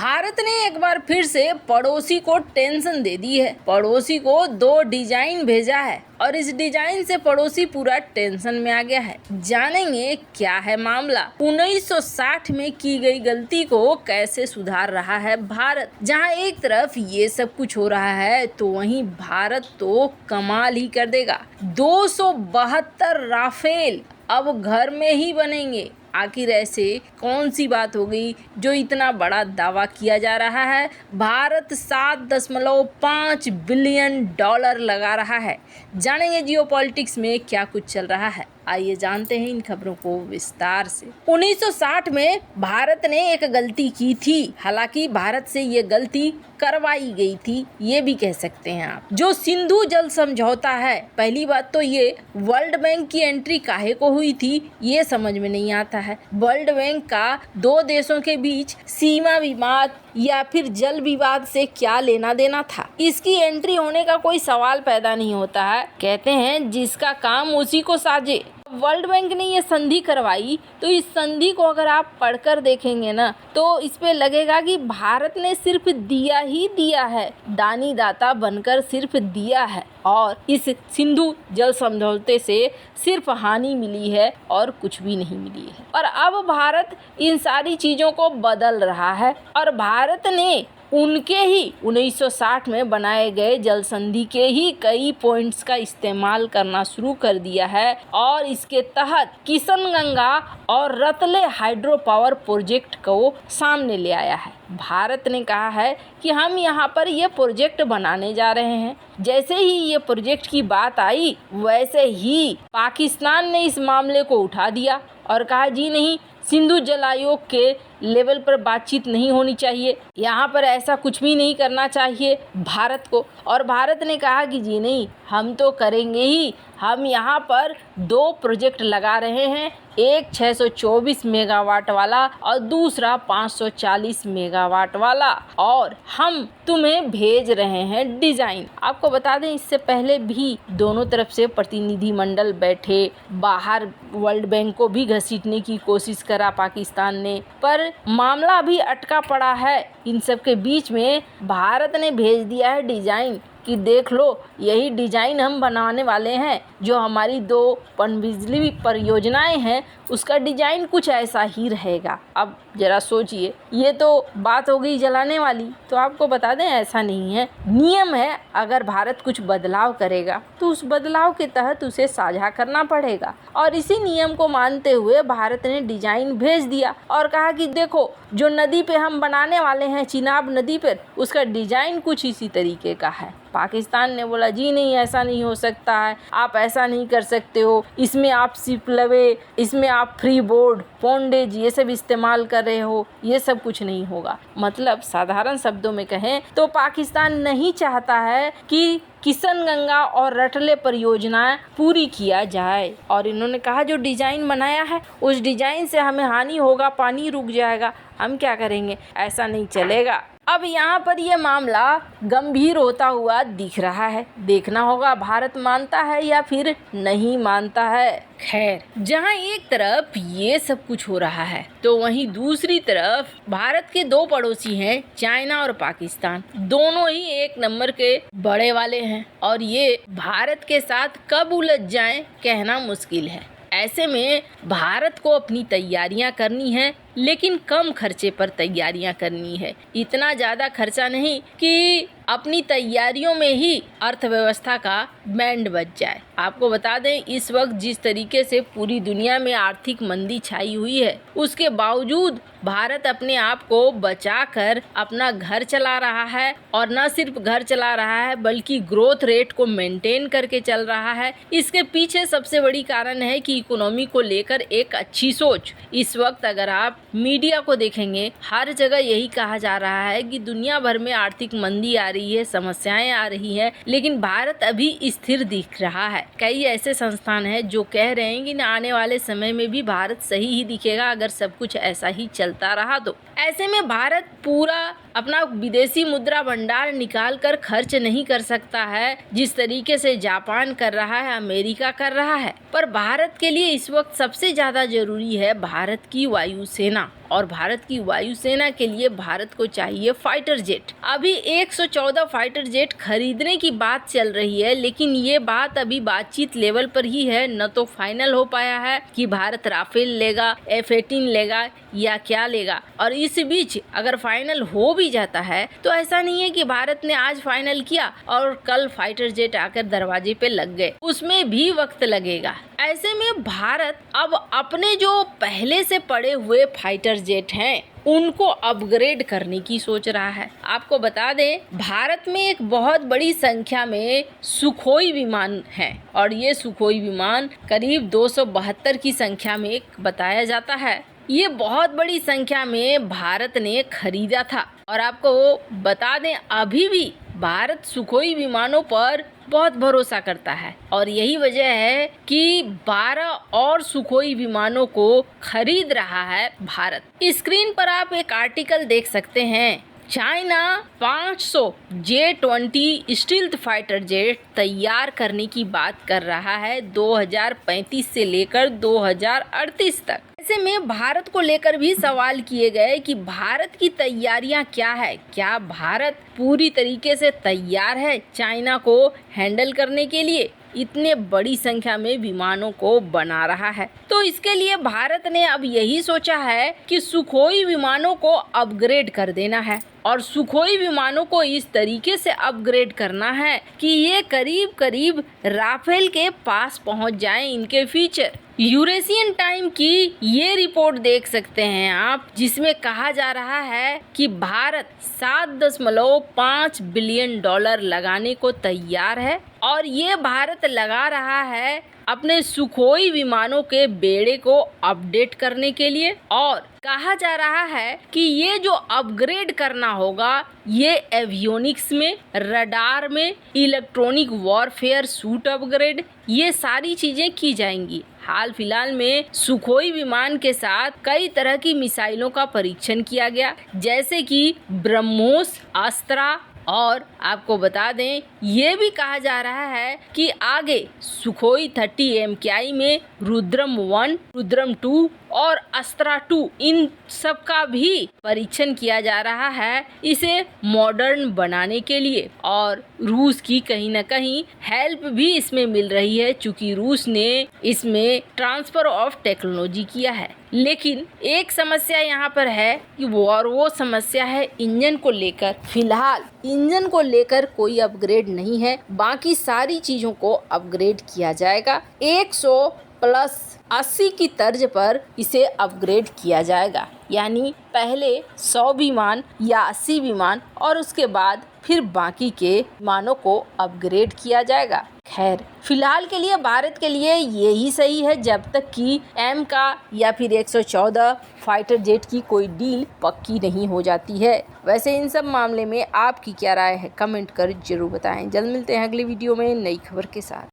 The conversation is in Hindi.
भारत ने एक बार फिर से पड़ोसी को टेंशन दे दी है। पड़ोसी को 2 डिजाइन भेजा है और इस डिजाइन से पड़ोसी पूरा टेंशन में आ गया है। जानेंगे क्या है मामला। 1960 में की गई गलती को कैसे सुधार रहा है भारत। जहां एक तरफ ये सब कुछ हो रहा है तो वहीं भारत तो कमाल ही कर देगा। 272 राफेल अब घर में ही बनेंगे। आखिर ऐसे कौन सी बात हो गई जो इतना बड़ा दावा किया जा रहा है। भारत 7.5 बिलियन डॉलर लगा रहा है। जानेंगे जियोपॉलिटिक्स में क्या कुछ चल रहा है। आइए जानते हैं इन खबरों को विस्तार से। 1960 में भारत ने एक गलती की थी। हालांकि भारत से ये गलती करवाई गई थी, ये भी कह सकते हैं आप। जो सिंधु जल समझौता है, पहली बात तो ये वर्ल्ड बैंक की एंट्री काहे को हुई थी ये समझ में नहीं आता है। वर्ल्ड बैंक का 2 देशों के बीच सीमा विवाद या फिर जल विवाद से क्या लेना देना था। इसकी एंट्री होने का कोई सवाल पैदा नहीं होता है। कहते हैं जिसका काम उसी को साजे। वर्ल्ड बैंक ने ये संधि करवाई तो इस संधि को अगर आप पढ़कर देखेंगे ना तो इस पे लगेगा कि भारत ने सिर्फ दिया ही दिया है, दानी दाता बनकर सिर्फ दिया है और इस सिंधु जल समझौते से सिर्फ हानि मिली है और कुछ भी नहीं मिली है। और अब भारत इन सारी चीज़ों को बदल रहा है और भारत ने उनके ही 1960 में बनाए गए जल संधि के ही कई पॉइंट्स का इस्तेमाल करना शुरू कर दिया है और इसके तहत किशनगंगा और रतले हाइड्रो पावर प्रोजेक्ट को सामने ले आया है। भारत ने कहा है कि हम यहाँ पर ये प्रोजेक्ट बनाने जा रहे हैं। जैसे ही ये प्रोजेक्ट की बात आई वैसे ही पाकिस्तान ने इस मामले को उठा दिया और कहा जी नहीं, सिंधु जल आयोग के लेवल पर बातचीत नहीं होनी चाहिए, यहाँ पर ऐसा कुछ भी नहीं करना चाहिए भारत को। और भारत ने कहा कि जी नहीं, हम तो करेंगे ही। हम यहाँ पर 2 प्रोजेक्ट लगा रहे हैं, एक 624 मेगावाट वाला और दूसरा 540 मेगावाट वाला, और हम तुम्हें भेज रहे हैं डिज़ाइन। आपको बता दें इससे पहले भी दोनों तरफ से प्रतिनिधिमंडल बैठे, बाहर वर्ल्ड बैंक को भी घसीटने की कोशिश करा पाकिस्तान ने, पर मामला भी अटका पड़ा है। इन सब के बीच में भारत ने भेज दिया है डिज़ाइन कि देख लो, यही डिज़ाइन हम बनाने वाले हैं। जो हमारी 2 पनबिजली परियोजनाएं हैं उसका डिज़ाइन कुछ ऐसा ही रहेगा। अब ज़रा सोचिए, ये तो बात हो गई जलाने वाली। तो आपको बता दें ऐसा नहीं है। नियम है, अगर भारत कुछ बदलाव करेगा तो उस बदलाव के तहत उसे साझा करना पड़ेगा और इसी नियम को मानते हुए भारत ने डिज़ाइन भेज दिया और कहा कि देखो, जो नदी पे हम बनाने वाले हैं, चिनाब नदी पर, उसका डिज़ाइन कुछ इसी तरीके का है। पाकिस्तान ने बोला जी नहीं, ऐसा नहीं हो सकता है, आप ऐसा नहीं कर सकते हो, इसमें आप सिपलवे, इसमें आप फ्री बोर्ड, पौंडेज ये सब इस्तेमाल कर रहे हो, ये सब कुछ नहीं होगा। मतलब साधारण शब्दों में कहें तो पाकिस्तान नहीं चाहता है कि किशनगंगा और रटले परियोजनाएं पूरी किया जाए और इन्होंने कहा जो डिज़ाइन बनाया है उस डिज़ाइन से हमें हानि होगा, पानी रुक जाएगा, हम क्या करेंगे, ऐसा नहीं चलेगा। अब यहाँ पर ये मामला गंभीर होता हुआ दिख रहा है। देखना होगा भारत मानता है या फिर नहीं मानता है। खैर, जहाँ एक तरफ ये सब कुछ हो रहा है तो वहीं दूसरी तरफ भारत के 2 पड़ोसी हैं, चाइना और पाकिस्तान। दोनों ही एक नंबर के बड़े वाले हैं और ये भारत के साथ कब उलझ जाएं कहना मुश्किल है। ऐसे में भारत को अपनी तैयारियां करनी है, लेकिन कम खर्चे पर तैयारियां करनी है। इतना ज़्यादा खर्चा नहीं कि अपनी तैयारियों में ही अर्थव्यवस्था का बैंड बज जाए। आपको बता दें इस वक्त जिस तरीके से पूरी दुनिया में आर्थिक मंदी छाई हुई है, उसके बावजूद भारत अपने आप को बचाकर अपना घर चला रहा है और न सिर्फ घर चला रहा है बल्कि ग्रोथ रेट को मेंटेन करके चल रहा है। इसके पीछे सबसे बड़ी कारण है कि इकोनॉमी को लेकर एक अच्छी सोच। इस वक्त अगर आप मीडिया को देखेंगे, हर जगह यही कहा जा रहा है कि दुनिया भर में आर्थिक मंदी आ रही है, समस्याएं आ रही है, लेकिन भारत अभी स्थिर दिख रहा है। कई ऐसे संस्थान हैं जो कह रहे हैं कि आने वाले समय में भी भारत सही ही दिखेगा अगर सब कुछ ऐसा ही चलता रहा तो। ऐसे में भारत पूरा अपना विदेशी मुद्रा भंडार निकाल कर खर्च नहीं कर सकता है जिस तरीके से जापान कर रहा है, अमेरिका कर रहा है। पर भारत के लिए इस वक्त सबसे ज़्यादा जरूरी है भारत की वायुसेना, और भारत की वायुसेना के लिए भारत को चाहिए फाइटर जेट। अभी 114 फाइटर जेट खरीदने की बात चल रही है, लेकिन ये बात अभी बातचीत लेवल पर ही है, न तो फाइनल हो पाया है कि भारत राफेल लेगा, F-18 लेगा या क्या लेगा। और इस बीच अगर फाइनल हो भी जाता है तो ऐसा नहीं है कि भारत ने आज फाइनल किया और कल फाइटर जेट आकर दरवाजे पे लग गए, उसमें भी वक्त लगेगा। ऐसे में भारत अब अपने जो पहले से पड़े हुए फाइटर जेट हैं उनको अपग्रेड करने की सोच रहा है। आपको बता दें, भारत में एक बहुत बड़ी संख्या में सुखोई विमान हैं और ये सुखोई विमान करीब 272 की संख्या में बताया जाता है। ये बहुत बड़ी संख्या में भारत ने खरीदा था और आपको बता दें अभी भी भारत सुखोई विमानों पर बहुत भरोसा करता है और यही वजह है कि 12 और सुखोई विमानों को खरीद रहा है भारत। स्क्रीन पर आप एक आर्टिकल देख सकते हैं। China 500 J-20 stealth fighter jet तैयार करने की बात कर रहा है 2035 से लेकर 2038 तक। ऐसे में भारत को लेकर भी सवाल किए गए कि भारत की तैयारियां क्या है, क्या भारत पूरी तरीके से तैयार है चाइना को हैंडल करने के लिए। इतने बड़ी संख्या में विमानों को बना रहा है तो इसके लिए भारत ने अब यही सोचा है कि सुखोई विमानों को अपग्रेड कर देना है और सुखोई विमानों को इस तरीके से अपग्रेड करना है कि ये करीब करीब राफेल के पास पहुंच जाएं इनके फीचर। यूरेशियन टाइम की ये रिपोर्ट देख सकते हैं आप, जिसमें कहा जा रहा है कि भारत $7.5 बिलियन लगाने को तैयार है और ये भारत लगा रहा है अपने सुखोई विमानों के बेड़े को अपडेट करने के लिए। और कहा जा रहा है कि ये जो अपग्रेड करना होगा ये एवियोनिक्स में, रडार में, इलेक्ट्रॉनिक वॉरफेयर सूट अपग्रेड, ये सारी चीजें की जाएंगी। हाल फिलहाल में सुखोई विमान के साथ कई तरह की मिसाइलों का परीक्षण किया गया, जैसे कि ब्रह्मोस, अस्त्रा, और आपको बता दें ये भी कहा जा रहा है कि आगे सुखोई 30 MKI में रुद्रम 1, रुद्रम 2 और अस्त्रा 2 इन सब का भी परीक्षण किया जा रहा है इसे मॉडर्न बनाने के लिए। और रूस की कहीं ना कहीं हेल्प भी इसमें मिल रही है क्योंकि रूस ने इसमें ट्रांसफर ऑफ टेक्नोलॉजी किया है। लेकिन एक समस्या यहाँ पर है कि वो समस्या है इंजन को लेकर। फिलहाल इंजन को लेकर कोई अपग्रेड नहीं है, बाकी सारी चीज़ों को अपग्रेड किया जाएगा। 100+80 की तर्ज पर इसे अपग्रेड किया जाएगा, यानी पहले 100 विमान या 80 विमान और उसके बाद फिर बाकी के विमानों को अपग्रेड किया जाएगा। खैर फिलहाल के लिए भारत के लिए यही सही है जब तक कि M का या फिर 114 फाइटर जेट की कोई डील पक्की नहीं हो जाती है। वैसे इन सब मामले में आपकी क्या राय है, कमेंट कर जरूर बताएं। जल्द मिलते हैं अगली वीडियो में नई खबर के साथ।